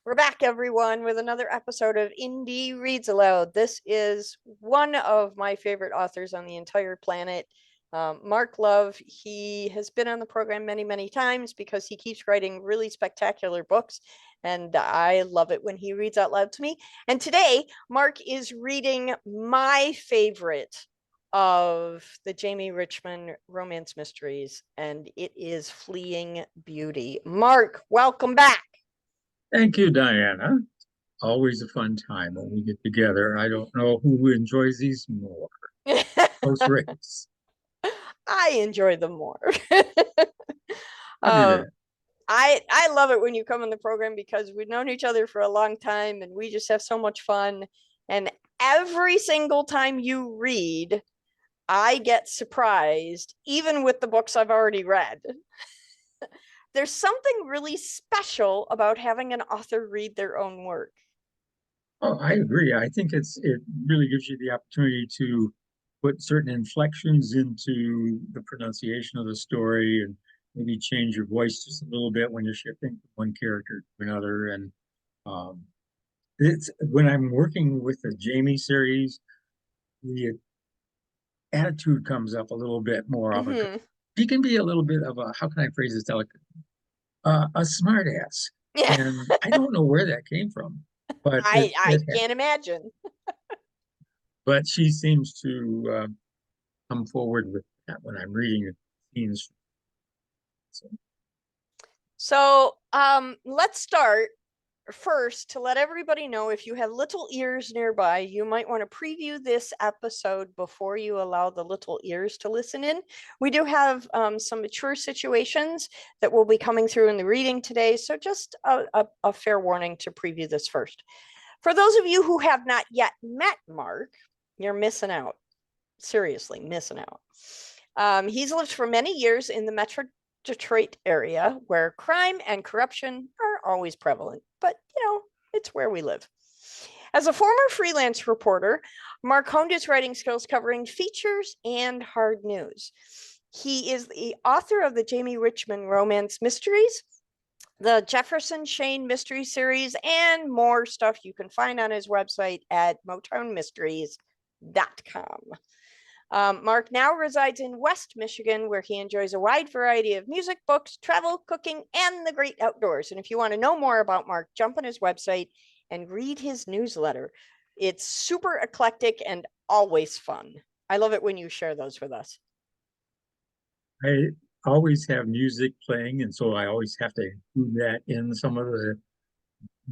We're back, everyone, with another episode of Indie Reads Aloud. This is one of my favorite authors on the entire planet, Mark Love. He has been on the program many, many times because he keeps writing really spectacular books, and I love it when he reads out loud to me. And today, Mark is reading my favorite of the Jamie Richmond romance mysteries, and it is Fleeing Beauty. Mark, welcome back. Thank you, Diana. Always a fun time when we get together. I don't know who enjoys these more. Close race. I enjoy them more. Copy um, that. I love it when you come on the program because we've known each other for a long time and we just have so much fun. And every single time you read, I get surprised, even with the books I've already read. There's something really special about having an author read their own work. Oh, I agree. I think it really gives you the opportunity to put certain inflections into the pronunciation of the story and maybe change your voice just a little bit when you're shifting from one character to another. And um, it's when I'm working with the Jamie series, the attitude comes up a little bit more often. Mm-hmm. He can be a little bit of a, how can I phrase this delicately? A smart ass. Yeah, And I don't know where that came from, but I can't imagine. but she seems to come forward with that when I'm reading the scenes. So, So let's start first to let everybody know if you have little ears nearby, you might want to preview this episode before you allow the little ears to listen in. We do have some mature situations that will be coming through in the reading today, so just a fair warning to preview this first. For those of you who have not yet met Mark, you're missing out. Seriously, missing out. He's lived for many years in the Metro Detroit area where crime and corruption are always prevalent, but it's where we live. As a former freelance reporter, Mark honed his writing skills covering features and hard news. He is the author of the Jamie Richmond romance mysteries, the Jefferson Chene mystery series, and more stuff you can find on his website at motownmysteries.com. Mark now resides in West Michigan, where he enjoys a wide variety of music, books, travel, cooking, and the great outdoors. And if you want to know more about Mark, jump on his website and read his newsletter. It's super eclectic and always fun. I love it when you share those with us. I always have music playing, and so I always have to include that in some of the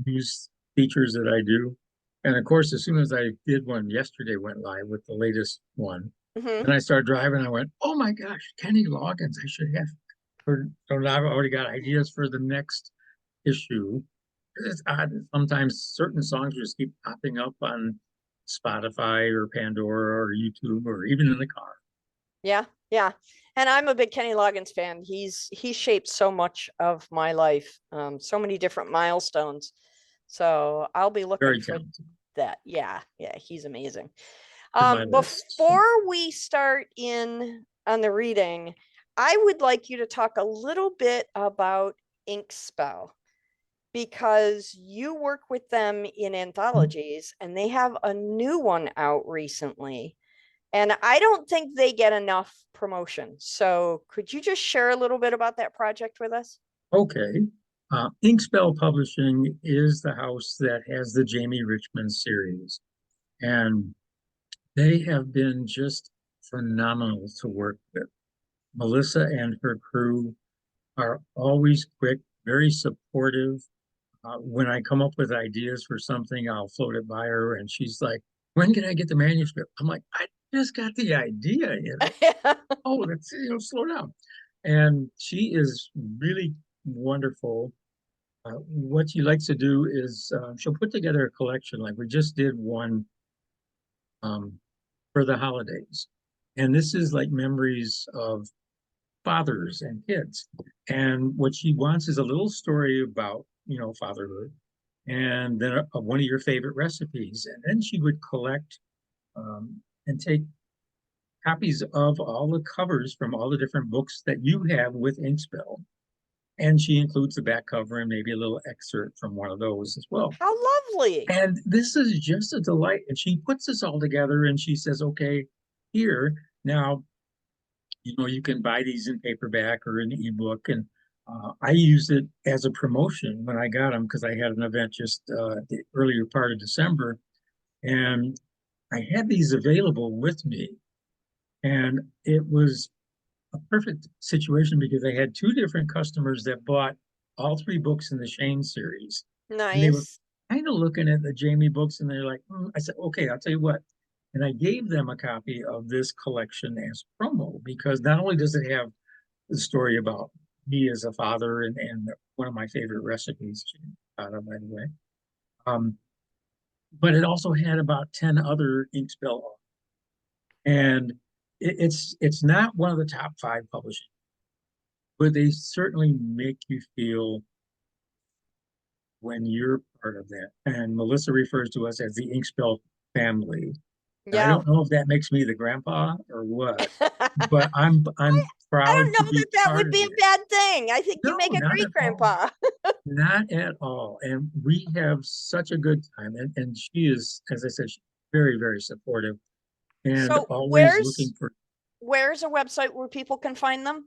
news features that I do. And of course, as soon as I did one yesterday, went live with the latest one, Mm-hmm. and I started driving, I went, "Oh my gosh, Kenny Loggins! I should have." So now I've already got ideas for the next issue. It's odd. Sometimes certain songs just keep popping up on Spotify or Pandora or YouTube or even in the car. Yeah, yeah. And I'm a big Kenny Loggins fan. He shaped so much of my life, so many different milestones. So I'll be looking Very for talented that. Yeah, yeah, he's amazing. in my list. So, Before we start in on the reading, I would like you to talk a little bit about Ink Spell because you work with them in anthologies and they have a new one out recently. And I don't think they get enough promotion. So could you just share a little bit about that project with us? okay. Inkspell Publishing is the house that has the Jamie Richmond series, and they have been just phenomenal to work with. Melissa and her crew are always quick, very supportive. When I come up with ideas for something, I'll float it by her, and she's like, "When can I get the manuscript?" I'm like, "I just got the idea, oh, that's slow down." And she is really wonderful. What she likes to do is she'll put together a collection. Like we just did one um, for the holidays, and this is like memories of fathers and kids. And what she wants is a little story about fatherhood, and then one of your favorite recipes. And then she would collect and take copies of all the covers from all the different books that you have with Inkspell, And she includes the back cover and maybe a little excerpt from one of those as well. How lovely. And this is just a delight. And she puts this all together and she says, okay, here, now, you can buy these in paperback or in ebook. And I used it as a promotion when I got them because I had an event just the earlier part of December. And I had these available with me. And it was a perfect situation because I had two different customers that bought all three books in the Chene series. And they were Nice. kind of looking at the Jamie books and they're like, I said, okay, I'll tell you what. And I gave them a copy of this collection as promo because not only does it have the story about me as a father and one of my favorite recipes, by the way, but it also had about 10 other Inkspell authors. And it's not one of the top 5 publishing, but they certainly make you feel when you're part of that. And Melissa refers to us as the Inkspell family. I Yeah. don't know if that makes me the grandpa or what, but I'm I don't proud to know be that that part would of be a it. bad thing. I think you No, make a not great at all. grandpa. Not at all. And we have such a good time. And she is, as I said, she's very, very supportive and So always looking for where's a website where people can find them?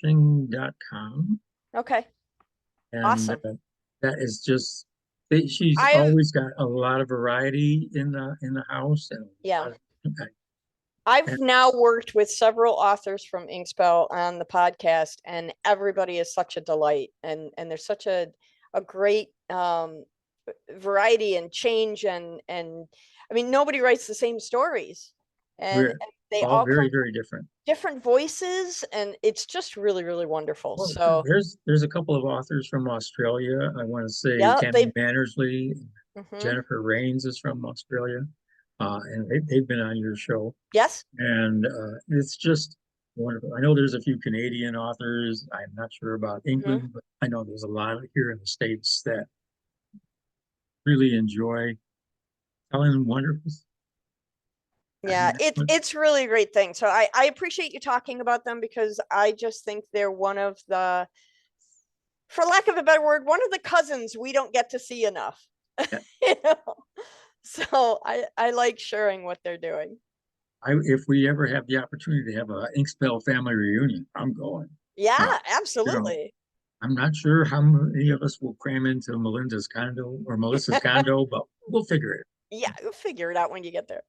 inkspellpublishing.com. Okay. And Awesome. that is just, she's I've always got a lot of variety in the house and a yeah. lot of, I've and now worked with several authors from Inkspell on the podcast, and everybody is such a delight, and there's such a great variety and change, and I mean nobody writes the same stories, we're and they all all come very, from very different. different voices, and it's just really really wonderful. Well, So there's a couple of authors from Australia. I want to say yeah, Tammy Mannersley, mhm. Jennifer Rains is from Australia, and they've been on your show. Yes. And it's just wonderful. I know there's a few Canadian authors. I'm not sure about Mhm. England, but I know there's a lot here in the States that really enjoy telling wonderful. I Yeah, mean, it's really a great thing. So I appreciate you talking about them because I just think they're one of the, for lack of a better word, one of the cousins we don't get to see enough. yeah, You know? So I like sharing what they're doing. if we ever have the opportunity to have a Inkspell family reunion, I'm going. Yeah, Uh, you know, absolutely. I'm not sure how many of us will cram into Melinda's condo or Melissa's condo, but we'll figure it. Yeah, you'll figure it out when you get there.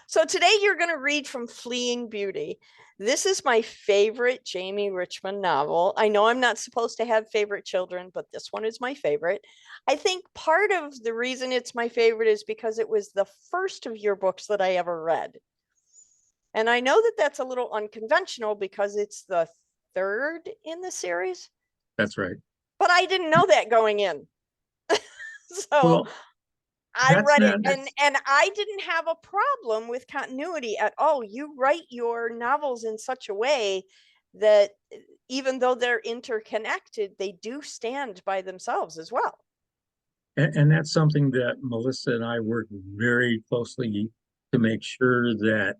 So today you're going to read from Fleeing Beauty. This is my favorite Jamie Richmond novel. I know I'm not supposed to have favorite children, but this one is my favorite. I think part of the reason it's my favorite is because it was the first of your books that I ever read. And I know that that's a little unconventional because it's the third in the series, That's right. but I didn't know that going in. So Well, I that's read it, not and I didn't have a problem with continuity at all. You write your novels in such a way that even though they're interconnected, they do stand by themselves as well. and that's something that Melissa and I work very closely to make sure that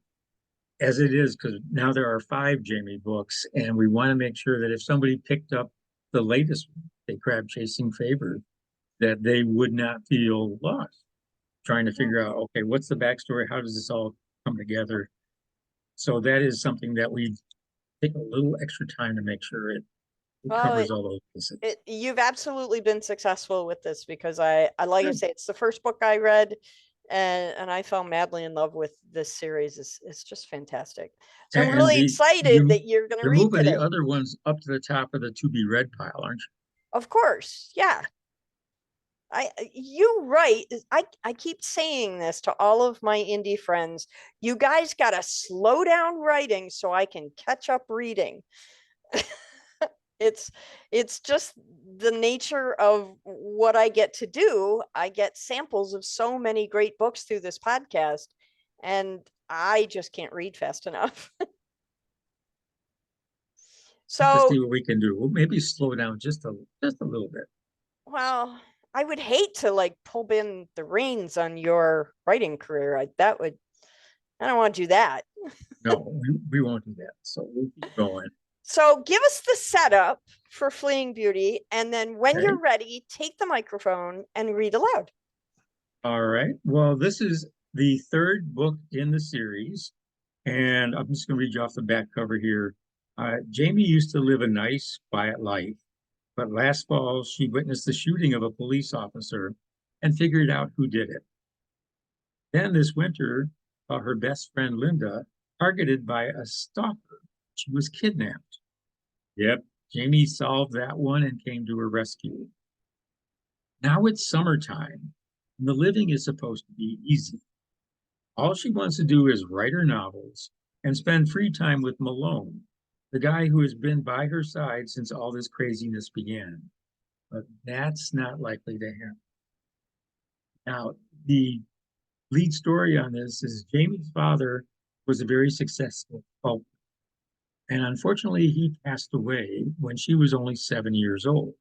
as it is, because now there are 5 Jamie books, and we want to make sure that if somebody picked up the latest one, a crab chasing favor, that they would not feel lost trying to figure out, okay, what's the backstory? How does this all come together? So that is something that we take a little extra time to make sure it Well, covers all those bases. you've absolutely been successful with this because I like I say, it's the first book I read, and I fell madly in love with this series. It's just fantastic. So I'm And really the excited you that you're going to you're read moving the today. other ones up to the top of the to be read pile, aren't you? Of course, yeah. You right. I keep saying this to all of my indie friends. You guys got to slow down writing so I can catch up reading. it's it's just the nature of what I get to do. I get samples of so many great books through this podcast, and I just can't read fast enough. Have to So, see what we can do. We'll maybe slow down just a little bit. well, I would hate to like pull in the reins on your writing career. That would, I don't want to do that. No, we won't do that. So we'll keep going. So give us the setup for Fleeing Beauty, and then when Okay. you're ready, take the microphone and read aloud. All right. Well, this is the third book in the series, and I'm just going to read you off the back cover here. Jamie used to live a nice, quiet life, but last fall she witnessed the shooting of a police officer and figured out who did it. Then this winter, her best friend Linda targeted by a stalker. She was kidnapped. Yep, Jamie solved that one and came to her rescue. Now it's summertime, and the living is supposed to be easy. All she wants to do is write her novels and spend free time with Malone, the guy who has been by her side since all this craziness began. But that's not likely to happen. Now, the lead story on this is Jamie's father was a very successful sculptor, and unfortunately, he passed away when she was only 7 years old.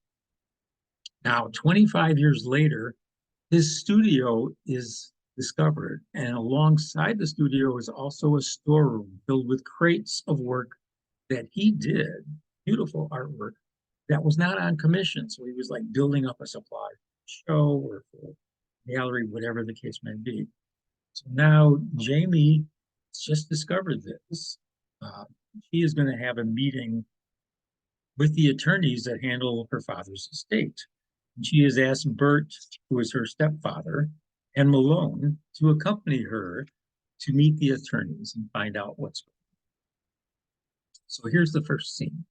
Now, 25 years later, his studio is discovered, and alongside the studio is also a storeroom filled with crates of work that he did, beautiful artwork that was not on commission. So he was like building up a supply show or for gallery, whatever the case may be. So now Jamie just discovered this. Uh, she is going to have a meeting with the attorneys that handle her father's estate. And she has asked Bert, who is her stepfather, and Malone to accompany her to meet the attorneys and find out what's going on. So here's the first scene.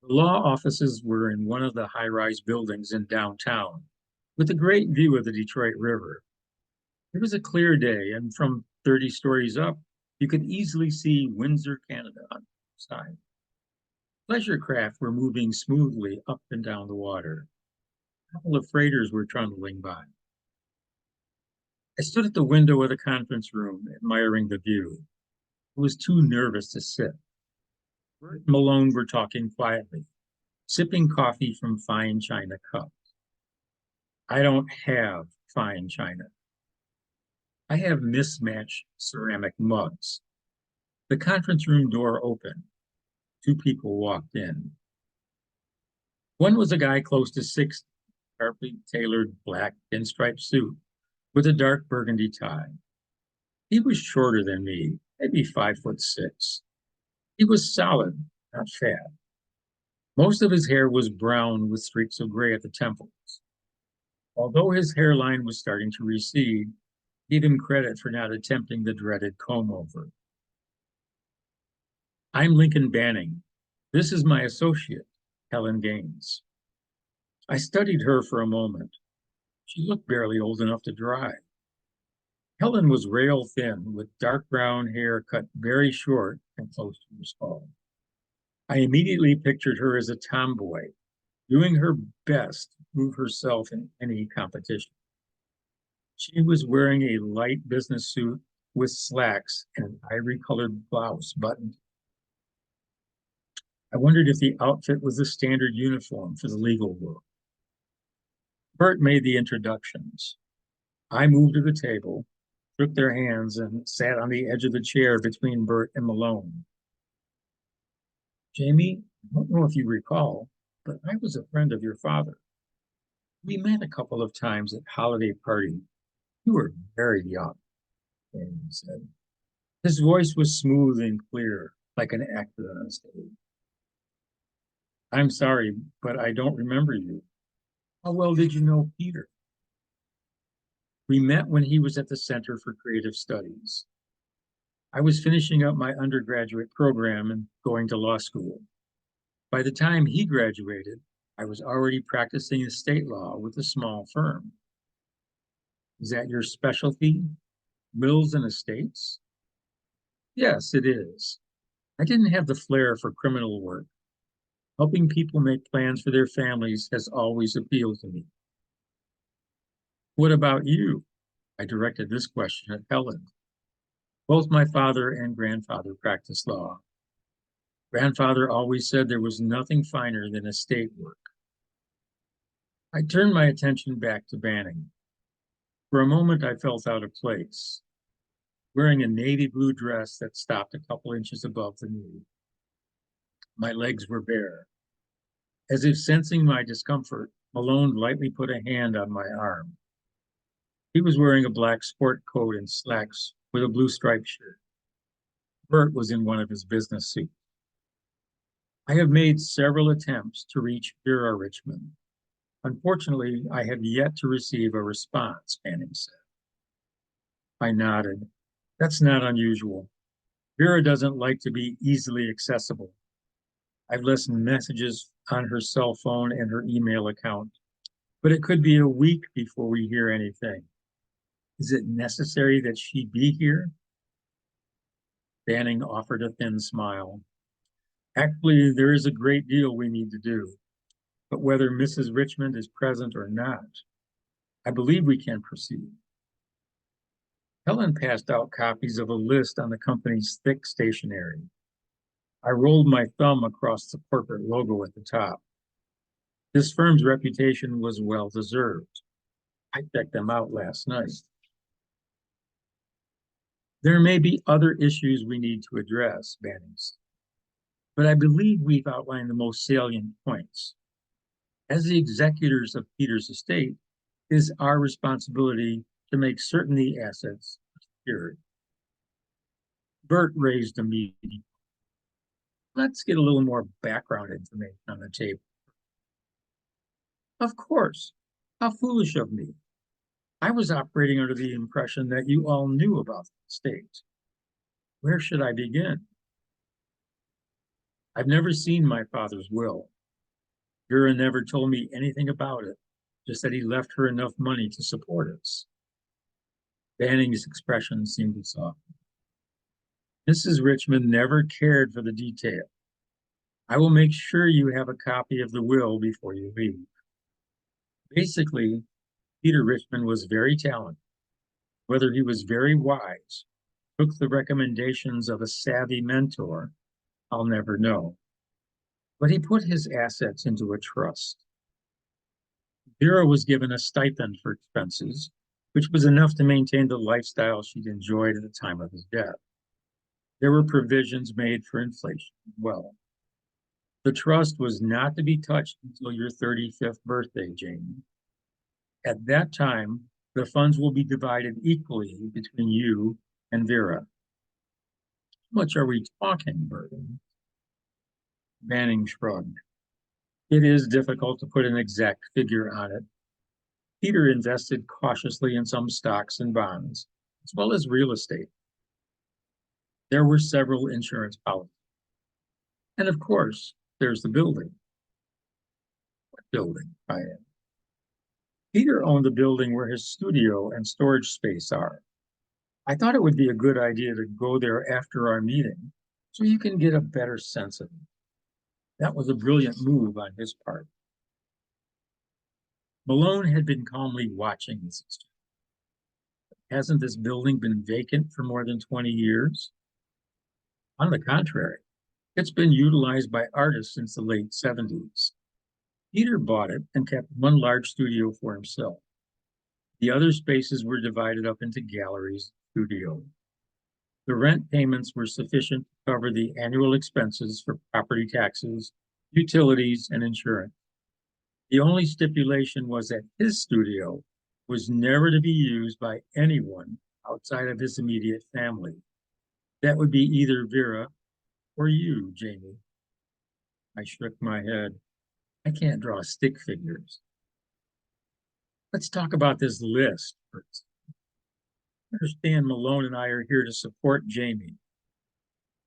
The law offices were in one of the high-rise buildings in downtown, with a great view of the Detroit River. It was a clear day, and from 30 stories up, you could easily see Windsor, Canada on the side. Pleasure craft were moving smoothly up and down the water. A couple of freighters were trundling by. I stood at the window of the conference room, admiring the view. I was too nervous to sit. Bert and Malone were talking quietly, sipping coffee from fine china cups. I don't have fine china. I have mismatched ceramic mugs. The conference room door opened. Two people walked in. One was a guy close to 60, sharply tailored black pinstripe suit with a dark burgundy tie. He was shorter than me, maybe 5'6". He was solid, not fat. Most of his hair was brown with streaks of gray at the temples. Although his hairline was starting to recede, give him credit for not attempting the dreaded comb over. I'm Lincoln Banning. This is my associate, Helen Gaines. I studied her for a moment. She looked barely old enough to drive. Helen was rail thin, with dark brown hair cut very short and close to her skull. I immediately pictured her as a tomboy, doing her best to prove herself in any competition. She was wearing a light business suit with slacks and an ivory-colored blouse buttoned. I wondered if the outfit was the standard uniform for the legal world. Bert made the introductions. I moved to the table, shook their hands, and sat on the edge of the chair between Bert and Malone. Jamie, I don't know if you recall, but I was a friend of your father. We met a couple of times at holiday party. You were very young, Jamie said. His voice was smooth and clear, like an actor on stage. I'm sorry, but I don't remember you. How well did you know Peter? We met when he was at the Center for Creative Studies. I was finishing up my undergraduate program and going to law school. By the time he graduated, I was already practicing estate law with a small firm. Is that your specialty? Wills and estates? Yes, it is. I didn't have the flair for criminal work. Helping people make plans for their families has always appealed to me. What about you? I directed this question at Helen. Both my father and grandfather practiced law. Grandfather always said there was nothing finer than estate work. I turned my attention back to Banning. For a moment, I felt out of place, wearing a navy blue dress that stopped a couple inches above the knee. My legs were bare. As if sensing my discomfort, Malone lightly put a hand on my arm. He was wearing a black sport coat and slacks with a blue striped shirt. Bert was in one of his business suits. I have made several attempts to reach Vera Richmond. Unfortunately, I have yet to receive a response, Manning said. I nodded. That's not unusual. Vera doesn't like to be easily accessible. I've left messages on her cell phone and her email account, but it could be a week before we hear anything. Is it necessary that she be here? Banning offered a thin smile. Actually, there is a great deal we need to do, but whether Mrs. Richmond is present or not, I believe we can proceed. Helen passed out copies of a list on the company's thick stationery. I rolled my thumb across the corporate logo at the top. This firm's reputation was well deserved. I checked them out last night. There may be other issues we need to address, Banning said, but I believe we've outlined the most salient points. As the executors of Peter's estate, it is our responsibility to make certain the assets are secured. Bert raised a meeting. Let's get a little more background information on the table. Of course. How foolish of me. I was operating under the impression that you all knew about the estate. Where should I begin? I've never seen my father's will. Vera never told me anything about it, just that he left her enough money to support us. Banning's expression seemed to soften. Mrs. Richmond never cared for the detail. I will make sure you have a copy of the will before you leave. Basically, Peter Richmond was very talented. Whether he was very wise, took the recommendations of a savvy mentor, I'll never know. But he put his assets into a trust. Vera was given a stipend for expenses, which was enough to maintain the lifestyle she'd enjoyed at the time of his death. There were provisions made for inflation as well. The trust was not to be touched until your 35th birthday, Jamie. At that time, the funds will be divided equally between you and Vera. How much are we talking, Burton? Manning shrugged. It is difficult to put an exact figure on it. Peter invested cautiously in some stocks and bonds, as well as real estate. There were several insurance policies. And of course, there's the building. What building? I asked. Peter owned the building where his studio and storage space are. I thought it would be a good idea to go there after our meeting so you can get a better sense of it. That was a brilliant move on his part. Malone had been calmly watching this exchange. Hasn't this building been vacant for more than 20 years? On the contrary, it's been utilized by artists since the late 70s. Peter bought it and kept one large studio for himself. The other spaces were divided up into galleries and studios. The rent payments were sufficient to cover the annual expenses for property taxes, utilities, and insurance. The only stipulation was that his studio was never to be used by anyone outside of his immediate family. That would be either Vera or you, Jamie. I shook my head. I can't draw stick figures. Let's talk about this list first. I understand Malone and I are here to support Jamie.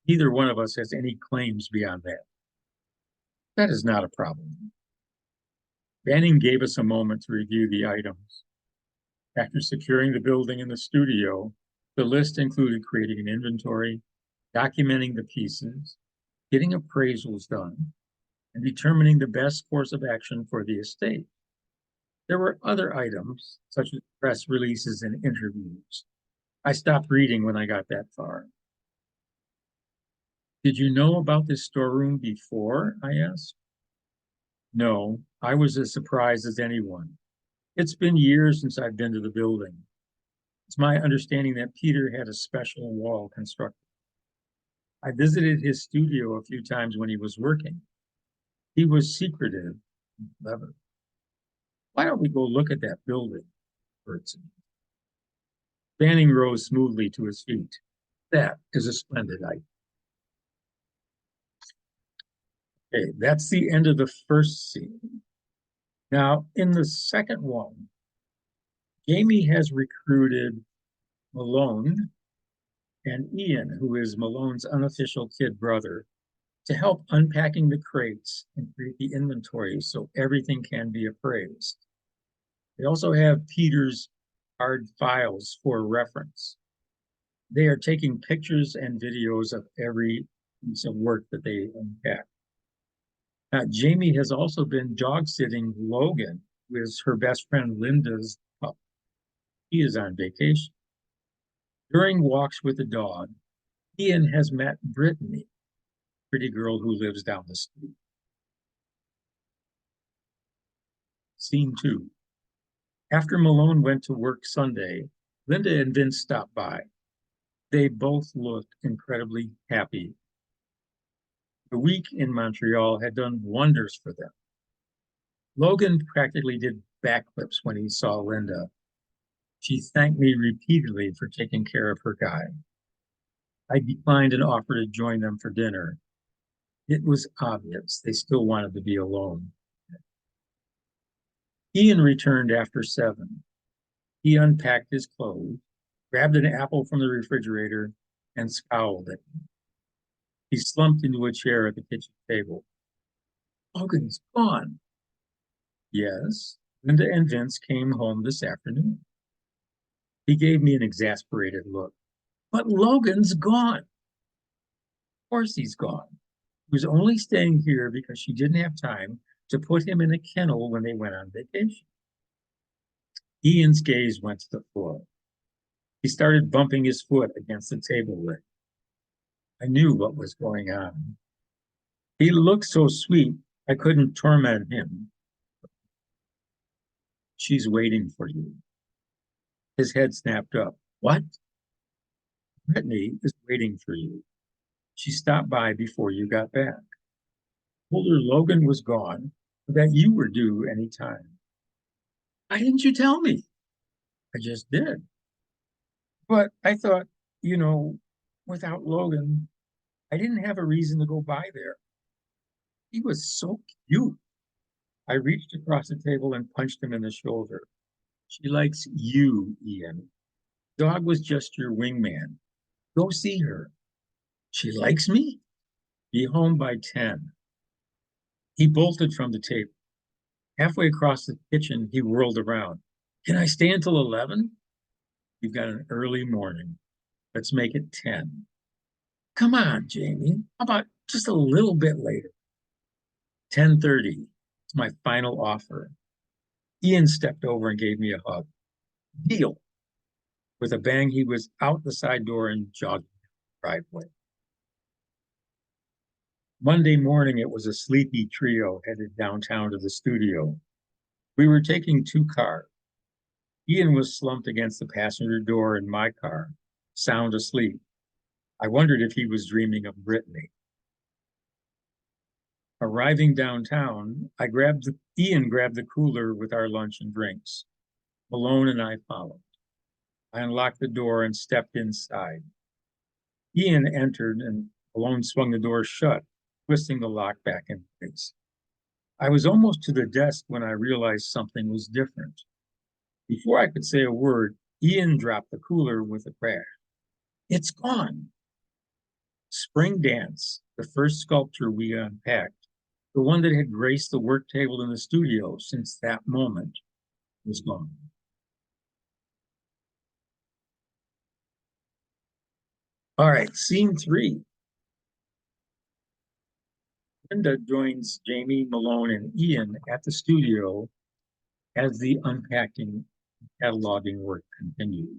Neither one of us has any claims beyond that. That is not a problem. Banning gave us a moment to review the items. After securing the building and the studio, the list included creating an inventory, documenting the pieces, getting appraisals done, and determining the best course of action for the estate. There were other items, such as press releases and interviews. I stopped reading when I got that far. Did you know about this storeroom before? I asked. No, I was as surprised as anyone. It's been years since I've been to the building. It's my understanding that Peter had a special wall constructed. I visited his studio a few times when he was working. He was secretive and clever. Why don't we go look at that building, Bertson? Fanning rose smoothly to his feet. That is a splendid idea. Okay, that's the end of the first scene. Now, in the second one, Jamie has recruited Malone and Ian, who is Malone's unofficial kid brother, to help unpacking the crates and create the inventory so everything can be appraised. They also have Peter's hard files for reference. They are taking pictures and videos of every piece of work that they unpack. Now, Jamie has also been dog sitting Logan, who is her best friend Linda's pup. He is on vacation. During walks with the dog, Ian has met Brittany, pretty girl who lives down the street. Scene 2. After Malone went to work Sunday, Linda and Vince stopped by. They both looked incredibly happy. The week in Montreal had done wonders for them. Logan practically did backflips when he saw Linda. She thanked me repeatedly for taking care of her guy. I declined an offer to join them for dinner. It was obvious they still wanted to be alone. Ian returned after 7. He unpacked his clothes, grabbed an apple from the refrigerator, and scowled at me. He slumped into a chair at the kitchen table. Logan's gone. Yes, Linda and Vince came home this afternoon. He gave me an exasperated look. But Logan's gone. Of course he's gone. He was only staying here because she didn't have time to put him in a kennel when they went on vacation. Ian's gaze went to the floor. He started bumping his foot against the table leg. I knew what was going on. He looked so sweet, I couldn't torment him. She's waiting for you. His head snapped up. What? Brittany is waiting for you. She stopped by before you got back. Told her Logan was gone, but that you were due any time. Why didn't you tell me? I just did. But I thought, without Logan, I didn't have a reason to go by there. He was so cute. I reached across the table and punched him in the shoulder. She likes you, Ian. Dog was just your wingman. Go see her. She likes me? Be home by 10. He bolted from the table. Halfway across the kitchen, he whirled around. Can I stay until 11? You've got an early morning. Let's make it 10. Come on, Jamie. How about just a little bit later? 10:30. It's my final offer. Ian stepped over and gave me a hug. Deal. With a bang, he was out the side door and jogged down the driveway. Monday morning, it was a sleepy trio headed downtown to the studio. We were taking 2 cars. Ian was slumped against the passenger door in my car, sound asleep. I wondered if he was dreaming of Brittany. Arriving downtown, Ian grabbed the cooler with our lunch and drinks. Malone and I followed. I unlocked the door and stepped inside. Ian entered and Malone swung the door shut, twisting the lock back in place. I was almost to the desk when I realized something was different. Before I could say a word, Ian dropped the cooler with a crash. It's gone. Spring Dance, the first sculpture we unpacked, the one that had graced the work table in the studio since that moment, was gone. All right, scene 3. Linda joins Jamie, Malone, and Ian at the studio as the unpacking and cataloging work continues.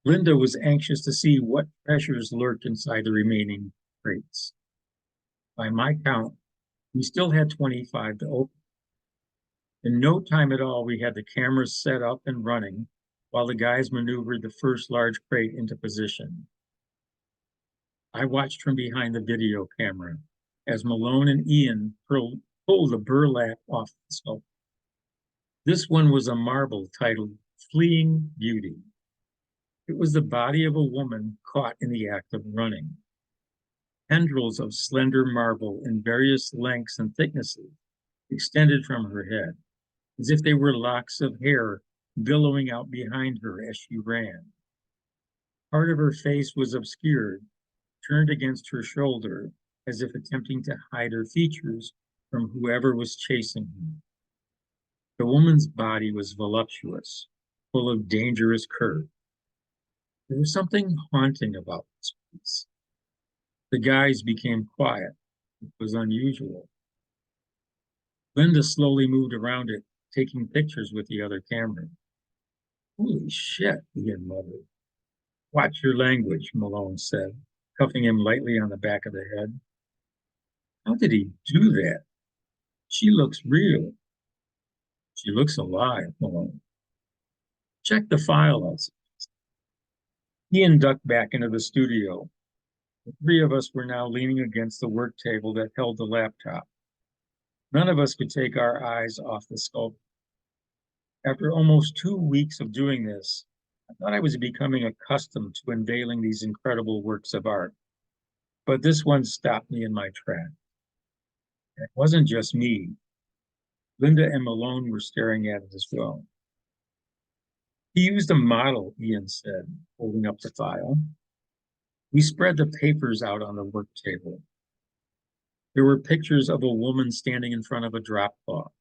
Linda was anxious to see what treasures lurked inside the remaining crates. By my count, we still had 25 to open. In no time at all, we had the cameras set up and running while the guys maneuvered the first large crate into position. I watched from behind the video camera as Malone and Ian pulled the burlap off the sculpture. This one was a marble titled Fleeing Beauty. It was the body of a woman caught in the act of running. Tendrils of slender marble in various lengths and thicknesses extended from her head, as if they were locks of hair billowing out behind her as she ran. Part of her face was obscured, turned against her shoulder, as if attempting to hide her features from whoever was chasing her. The woman's body was voluptuous, full of dangerous curves. There was something haunting about this piece. The guys became quiet. It was unusual. Linda slowly moved around it, taking pictures with the other camera. Holy shit, Ian muttered. Watch your language, Malone said, cuffing him lightly on the back of the head. How did he do that? She looks real. She looks alive, Malone. Check the file out. Ian ducked back into the studio. The three of us were now leaning against the work table that held the laptop. None of us could take our eyes off the sculpture. After almost 2 weeks of doing this, I thought I was becoming accustomed to unveiling these incredible works of art. But this one stopped me in my tracks. It wasn't just me. Linda and Malone were staring at it as well. He used a model, Ian said, holding up the file. We spread the papers out on the work table. There were pictures of a woman standing in front of a drop cloth.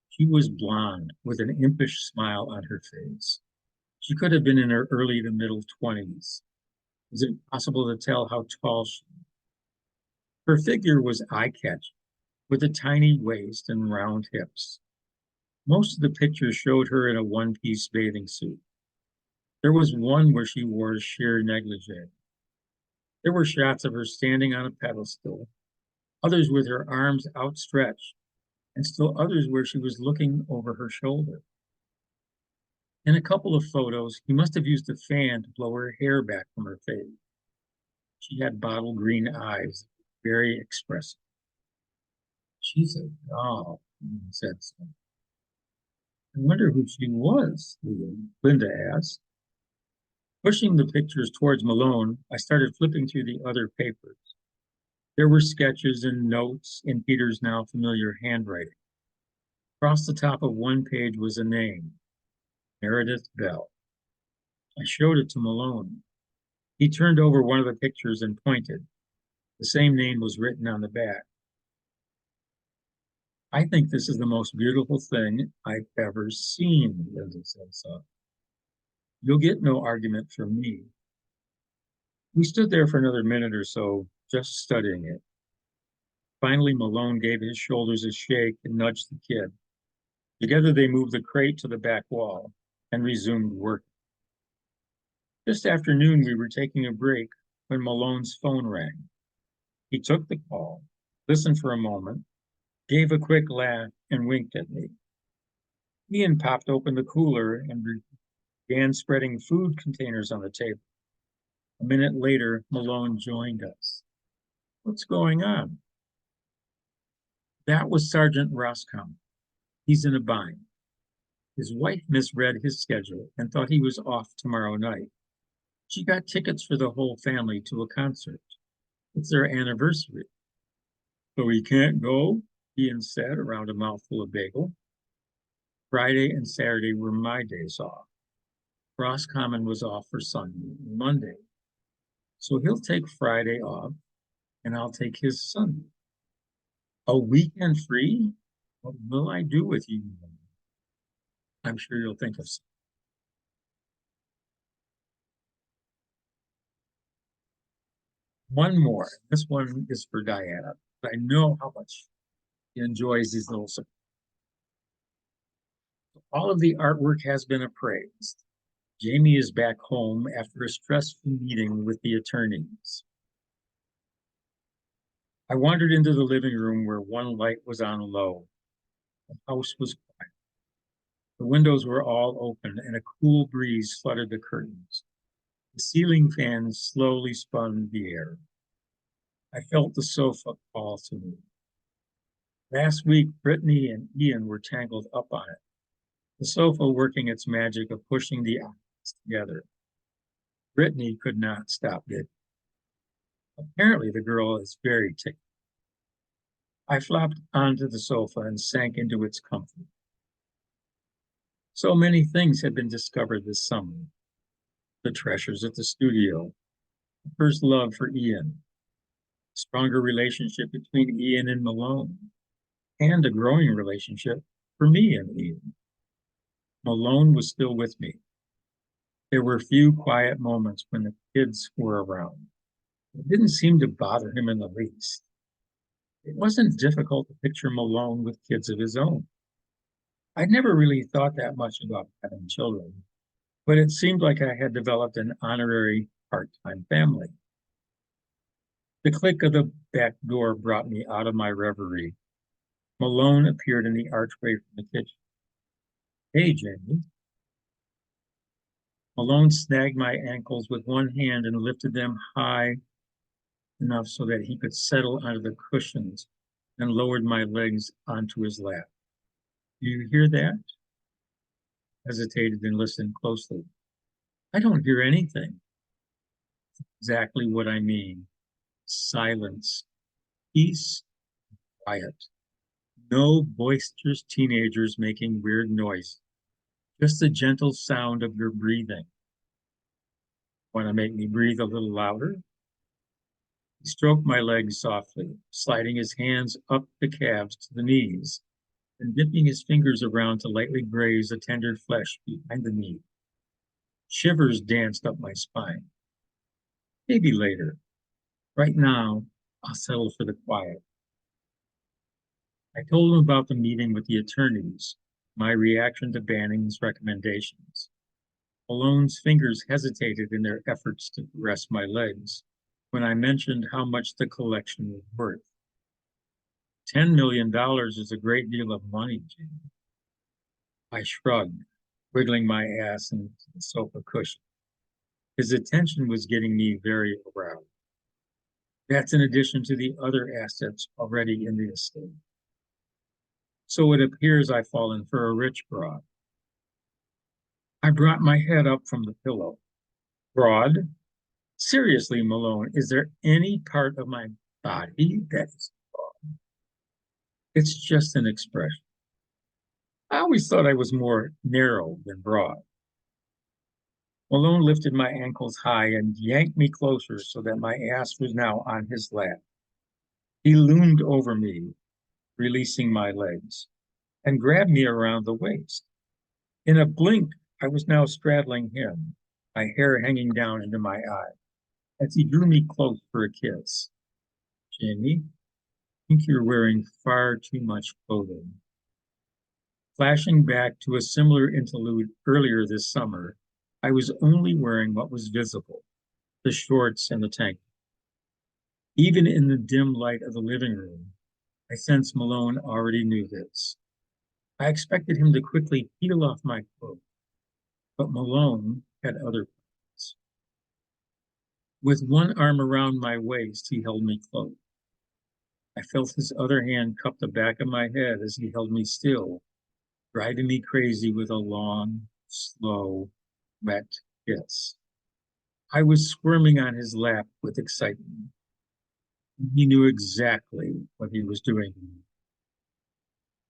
She was blonde, with an impish smile on her face. She could have been in her early to middle 20s. Was it possible to tell how tall she was? Her figure was eye-catching, with a tiny waist and round hips. Most of the pictures showed her in a one-piece bathing suit. There was one where she wore a sheer negligee. There were shots of her standing on a pedestal, others with her arms outstretched, and still others where she was looking over her shoulder. In a couple of photos, he must have used a fan to blow her hair back from her face. She had bottle green eyes, very expressive. She's a doll, he said so. I wonder who she was, Linda asked. Pushing the pictures towards Malone, I started flipping through the other papers. There were sketches and notes in Peter's now familiar handwriting. Across the top of one page was a name, Meredith Bell. I showed it to Malone. He turned over one of the pictures and pointed. The same name was written on the back. I think this is the most beautiful thing I've ever seen, Linda said so. You'll get no argument from me. We stood there for another minute or so, just studying it. Finally, Malone gave his shoulders a shake and nudged the kid. Together, they moved the crate to the back wall and resumed work. Just after noon, we were taking a break when Malone's phone rang. He took the call, listened for a moment, gave a quick laugh, and winked at me. Ian popped open the cooler and began spreading food containers on the table. A minute later, Malone joined us. What's going on? That was Sergeant Roscom. He's in a bind. His wife misread his schedule and thought he was off tomorrow night. She got tickets for the whole family to a concert. It's their anniversary. So he can't go, Ian said around a mouthful of bagel. Friday and Saturday were my days off. Roscommon was off for Sunday and Monday. So he'll take Friday off and I'll take his Sunday. A weekend free? What will I do with you? I'm sure you'll think of something. One more. This one is for Diana. I know how much she enjoys these little surprises. All of the artwork has been appraised. Jamie is back home after a stressful meeting with the attorneys. I wandered into the living room where one light was on low. The house was quiet. The windows were all open and a cool breeze fluttered the curtains. The ceiling fans slowly spun the air. I felt the sofa fall to me. Last week, Brittany and Ian were tangled up on it, the sofa working its magic of pushing the eyes together. Brittany could not stop it. Apparently, the girl is very ticklish. I flopped onto the sofa and sank into its comfort. So many things had been discovered this summer. The treasures at the studio, the first love for Ian, a stronger relationship between Ian and Malone, and a growing relationship for me and Ian. Malone was still with me. There were few quiet moments when the kids were around. It didn't seem to bother him in the least. It wasn't difficult to picture Malone with kids of his own. I'd never really thought that much about having children, but it seemed like I had developed an honorary part-time family. The click of the back door brought me out of my reverie. Malone appeared in the archway from the kitchen. Hey, Jamie. Malone snagged my ankles with one hand and lifted them high enough so that he could settle onto the cushions and lowered my legs onto his lap. Do you hear that? Hesitated and listened closely. I don't hear anything. Exactly what I mean. Silence, peace, quiet. No boisterous teenagers making weird noise. Just the gentle sound of your breathing. Want to make me breathe a little louder? He stroked my legs softly, sliding his hands up the calves to the knees and dipping his fingers around to lightly graze the tender flesh behind the knee. Shivers danced up my spine. Maybe later. Right now, I'll settle for the quiet. I told him about the meeting with the attorneys, my reaction to Banning's recommendations. Malone's fingers hesitated in their efforts to rest my legs when I mentioned how much the collection was worth. $10 million is a great deal of money, Jim. I shrugged, wiggling my ass into the sofa cushion. His attention was getting me very aroused. That's in addition to the other assets already in the estate. So it appears I've fallen for a rich broad. I brought my head up from the pillow. Broad? Seriously, Malone, is there any part of my body that is broad? It's just an expression. I always thought I was more narrow than broad. Malone lifted my ankles high and yanked me closer so that my ass was now on his lap. He loomed over me, releasing my legs, and grabbed me around the waist. In a blink, I was now straddling him, my hair hanging down into my eye, as he drew me close for a kiss. Jamie, I think you're wearing far too much clothing. Flashing back to a similar interlude earlier this summer, I was only wearing what was visible, the shorts and the tank. Even in the dim light of the living room, I sensed Malone already knew this. I expected him to quickly peel off my clothes, but Malone had other plans. With one arm around my waist, he held me close. I felt his other hand cup the back of my head as he held me still, driving me crazy with a long, slow, wet kiss. I was squirming on his lap with excitement. He knew exactly what he was doing.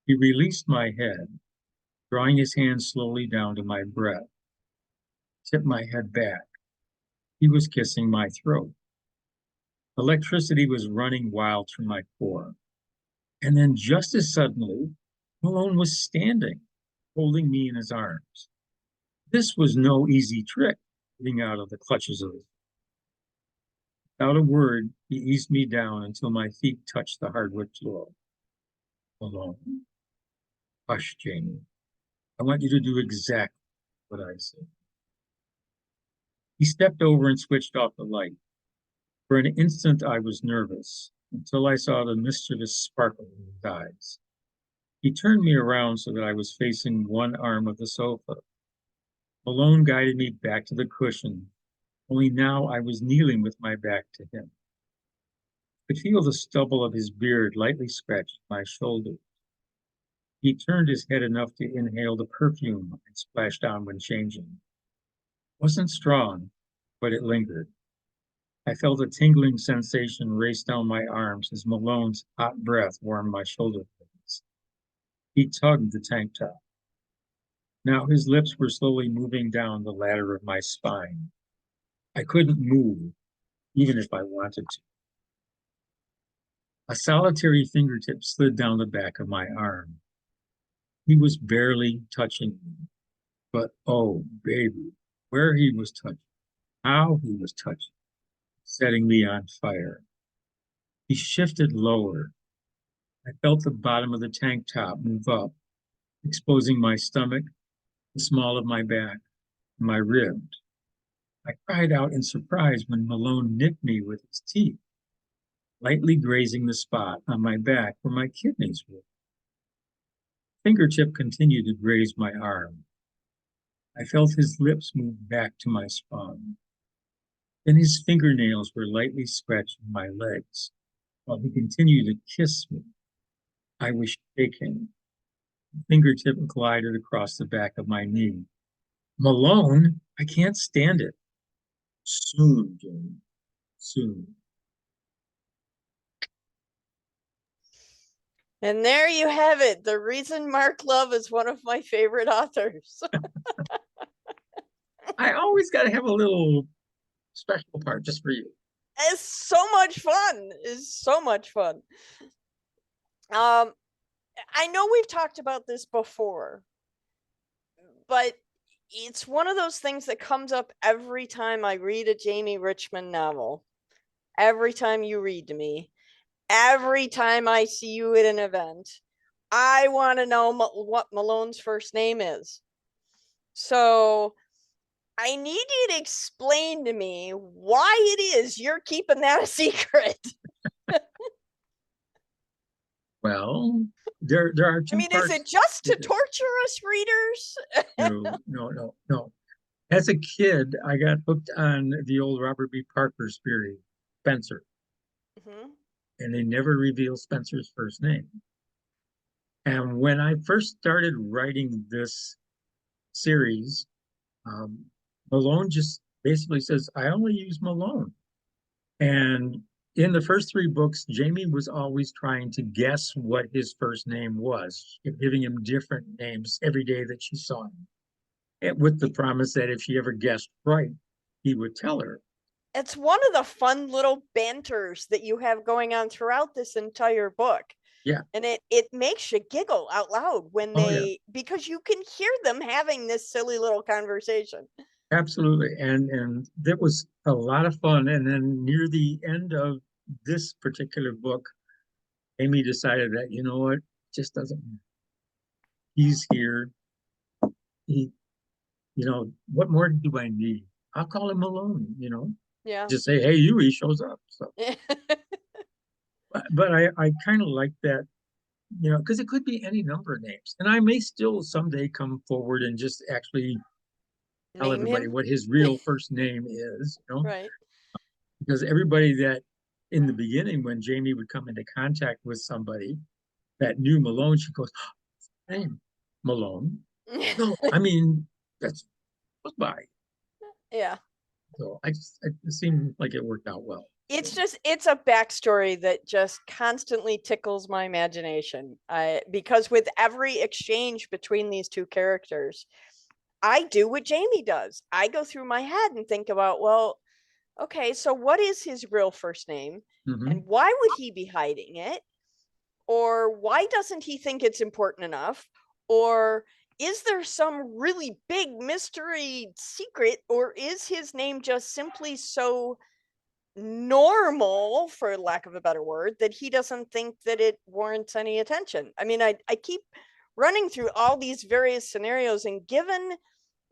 He released my head, drawing his hand slowly down to my breast, tipped my head back. He was kissing my throat. Electricity was running wild through my core. And then just as suddenly, Malone was standing, holding me in his arms. This was no easy trick, getting out of the clutches of his. Without a word, he eased me down until my feet touched the hardwood floor. Malone, hush, Jamie. I want you to do exactly what I said. He stepped over and switched off the light. For an instant, I was nervous until I saw the mischievous sparkle in his eyes. He turned me around so that I was facing one arm of the sofa. Malone guided me back to the cushion, only now I was kneeling with my back to him. could feel the stubble of his beard lightly scratching my shoulder. He turned his head enough to inhale the perfume I splashed on when changing. It wasn't strong, but it lingered. I felt a tingling sensation race down my arms as Malone's hot breath warmed my shoulder blades. He tugged the tank top. Now his lips were slowly moving down the ladder of my spine. I couldn't move, even if I wanted to. A solitary fingertip slid down the back of my arm. He was barely touching me, but oh, baby, where he was touching, how he was touching, setting me on fire. He shifted lower. I felt the bottom of the tank top move up, exposing my stomach, the small of my back, and my ribs. I cried out in surprise when Malone nipped me with his teeth, lightly grazing the spot on my back where my kidneys were. Fingertip continued to graze my arm. I felt his lips move back to my spine. Then his fingernails were lightly scratching my legs while he continued to kiss me. I was shaking. The fingertip glided across the back of my knee. Malone, I can't stand it. Soon, Jamie, soon. And there you have it. The reason Mark Love is one of my favorite authors. I always got to have a little special part just for you. It's so much fun. It's so much fun. I know we've talked about this before, but it's one of those things that comes up every time I read a Jamie Richmond novel. Every time you read to me, every time I see you at an event, I want to know what Malone's first name is. So I need you to explain to me why it is you're keeping that a secret. Well, there are two Is parts. it just to torture us readers? No. As a kid, I got hooked on the old Robert B. Parker series, Spencer, Mm-hmm. and they never reveal Spencer's first name. And when I first started writing this series, um, Malone just basically says, I only use Malone. And in the first three books, Jamie was always trying to guess what his first name was, giving him different names every day that she saw him, and with the promise that if she ever guessed right, he would tell her. It's one of the fun little banters that you have going on throughout this entire book. Yeah. And it makes you giggle out loud when because you can hear them having this silly little conversation. Absolutely. And that was a lot of fun. And then near the end of this particular book, Amy decided that, you know what, just doesn't matter. He's here. He, what more do I need? I'll call him Malone. Yeah. Just say, hey, he shows up. So, but I kind of like that, because it could be any number of names. And I may still someday come forward and just actually tell everybody what his real first name is, Right. Because everybody that in the beginning, when Jamie would come into contact with somebody that knew Malone, she goes, oh, name Malone. No, I mean, that's by. Yeah. So it seemed like it worked out well. It's a backstory that just constantly tickles my imagination. Because with every exchange between these two characters, I do what Jamie does. I go through my head and think about, well, okay, so what is his real first name? Mm-hmm. And why would he be hiding it? Or why doesn't he think it's important enough? Or is there some really big mystery secret? Or is his name just simply so normal, for lack of a better word, that he doesn't think that it warrants any attention? I keep running through all these various scenarios, and given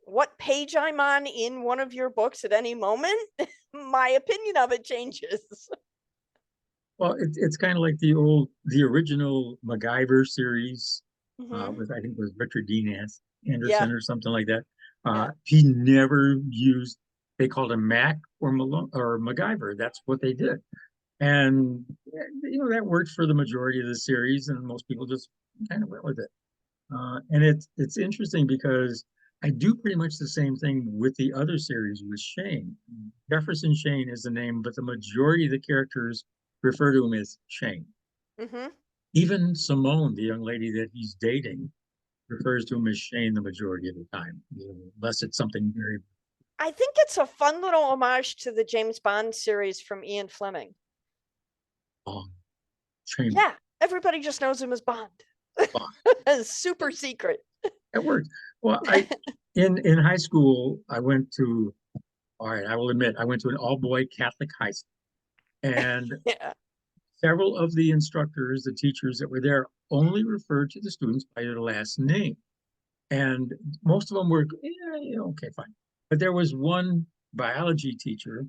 what page I'm on in one of your books at any moment, my opinion of it changes. Well, it's kind of like the original MacGyver series with, I think it was Richard Dean Anderson or something like that. He never used, they called him Mac or Malone or MacGyver. That's what they did. And that worked for the majority of the series, and most people just kind of went with it. And it's interesting because I do pretty much the same thing with the other series with Shane. Jefferson Chene is the name, but the majority of the characters refer to him as Shane. Mm-hmm. Even Simone, the young lady that he's dating, refers to him as Shane the majority of the time, unless it's something very I think it's a fun little homage to the James Bond series from Ian Fleming. long. Shane, Yeah, everybody just knows him as Bond. long. Super secret. It works. Well, in high school, I went to, all right, I will admit, I went to an all-boy Catholic high school, and Yeah. several of the instructors, the teachers that were there, only referred to the students by their last name. And most of them were, yeah, okay, fine. But there was one biology teacher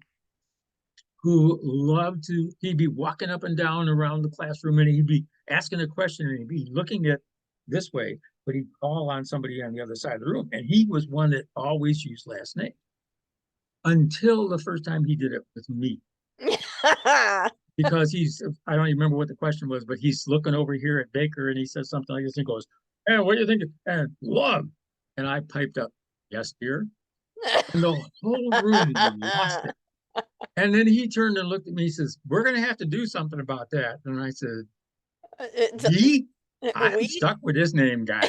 who loved to, he'd be walking up and down around the classroom and he'd be asking a question and he'd be looking at this way, but he'd call on somebody on the other side of the room. And he was one that always used last name until the first time he did it with me. Because I don't even remember what the question was, but he's looking over here at Baker and he says something like this and goes, "Hey, what do you think?" And love. And I piped up, "Yes, dear." And the whole room lost it. And then he turned and looked at me and says, "We're going to have to do something about that." And I said, "Ye? I'm We stuck with this name guy, So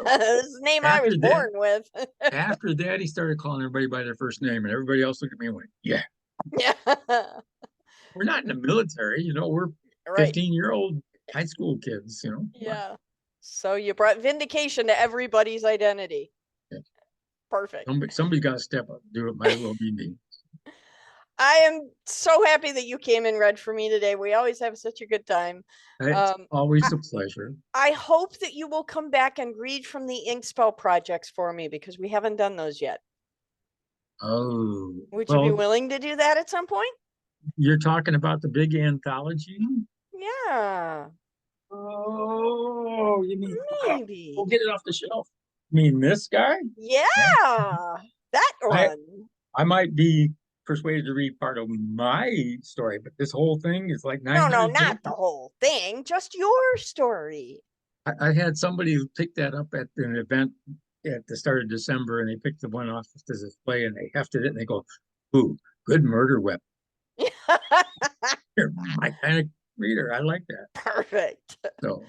this is the name I was after that, born with. after that, he started calling everybody by their first name, and everybody else looked at me and went, "Yeah, Yeah. we're not in the military, we're Right. 15-year-old high school kids, Yeah. So you brought vindication to everybody's identity. Yeah. Perfect. Somebody's got to step up and do it. Might as well be me." I am so happy that you came and read for me today. We always have such a good time. It's Um, I, always a pleasure. I hope that you will come back and read from the Inkspell projects for me because we haven't done those yet. Oh, Would you be well, willing to do that at some point? you're talking about the big anthology? Yeah, Oh, you mean, wow, maybe. we'll get it off the shelf. You mean this guy? Yeah. Yeah, that I one. I might be persuaded to read part of my story, but this whole thing is like No, no, 900 not the pages. whole thing, just your story. I had somebody pick that up at an event at the start of December, and they picked the one off the display and they hefted it and they go, "Ooh, good murder weapon." You're my kind of reader. I like that. Perfect. So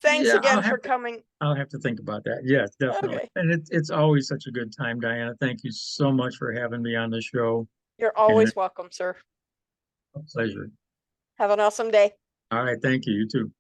Thanks yeah, again for coming. I'll have to think about that. Yes, definitely. Okay. And it's always such a good time, Diana. Thank you so much for having me on the show. You're And always it's welcome, sir. a pleasure. Have an awesome day. All right, thank you. You too.